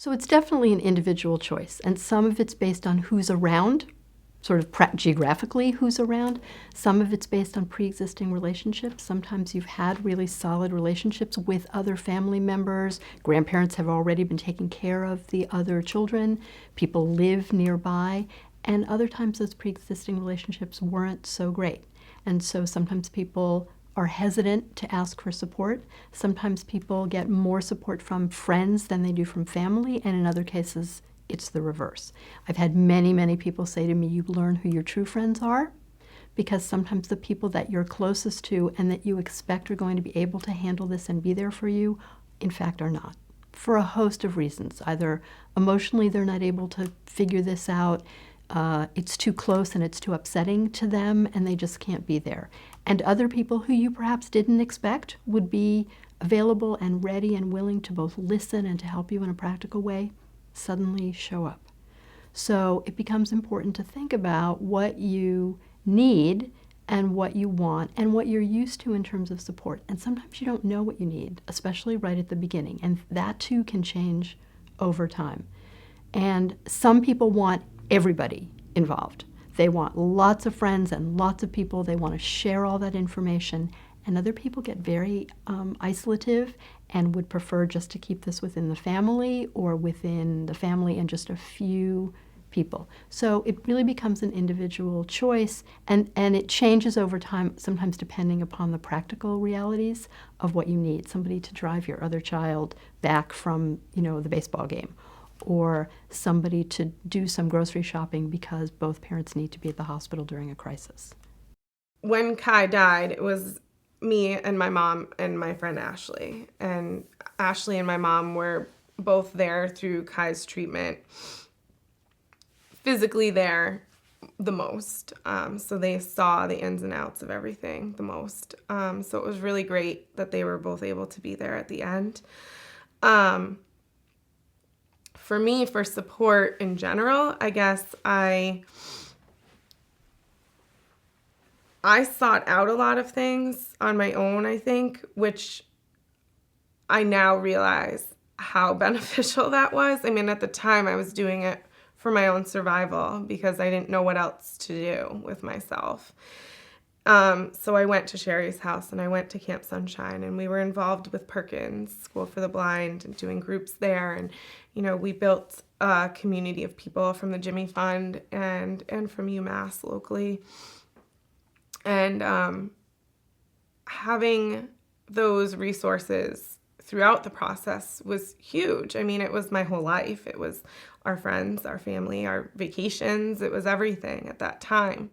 So it's definitely an individual choice, and some of it's based on who's around, sort of geographically who's around. Some of it's based on pre-existing relationships. Sometimes you've had really solid relationships with other family members. Grandparents have already been taking care of the other children. People live nearby. And other times those pre-existing relationships weren't so great. And so sometimes people are hesitant to ask for support. Sometimes people get more support from friends than they do from family, and in other cases, it's the reverse. I've had many, many people say to me, you learn who your true friends are, because sometimes the people that you're closest to and that you expect are going to be able to handle this and be there for you, in fact, are not. For a host of reasons. Either emotionally they're not able to figure this out, it's too close and it's too upsetting to them, and they just can't be there. And other people who you perhaps didn't expect would be available and ready and willing to both listen and to help you in a practical way suddenly show up. So it becomes important to think about what you need and what you want and what you're used to in terms of support. And sometimes you don't know what you need, especially right at the beginning. And that too can change over time. And some people want everybody involved. They want lots of friends and lots of people. They want to share all that information. And other people get very isolative and would prefer just to keep this within the family or within the family and just a few people. So it really becomes an individual choice, and it changes over time, sometimes depending upon the practical realities of what you need. Somebody to drive your other child back from, the baseball game, or somebody to do some grocery shopping because both parents need to be at the hospital during a crisis. When Kai died, it was me and my mom and my friend Ashley. And Ashley and my mom were both there through Kai's treatment, physically there the most. So they saw the ins and outs of everything the most. So it was really great that they were both able to be there at the end. For me, for support in general, I guess I sought out a lot of things on my own, I think, which I now realize how beneficial that was. I mean, at the time I was doing it for my own survival because I didn't know what else to do with myself. So I went to Sherry's house and I went to Camp Sunshine, and we were involved with Perkins School for the Blind and doing groups there. And, we built a community of people from the Jimmy Fund and from UMass locally. And having those resources throughout the process was huge. I mean, it was my whole life. It was our friends, our family, our vacations. It was everything at that time.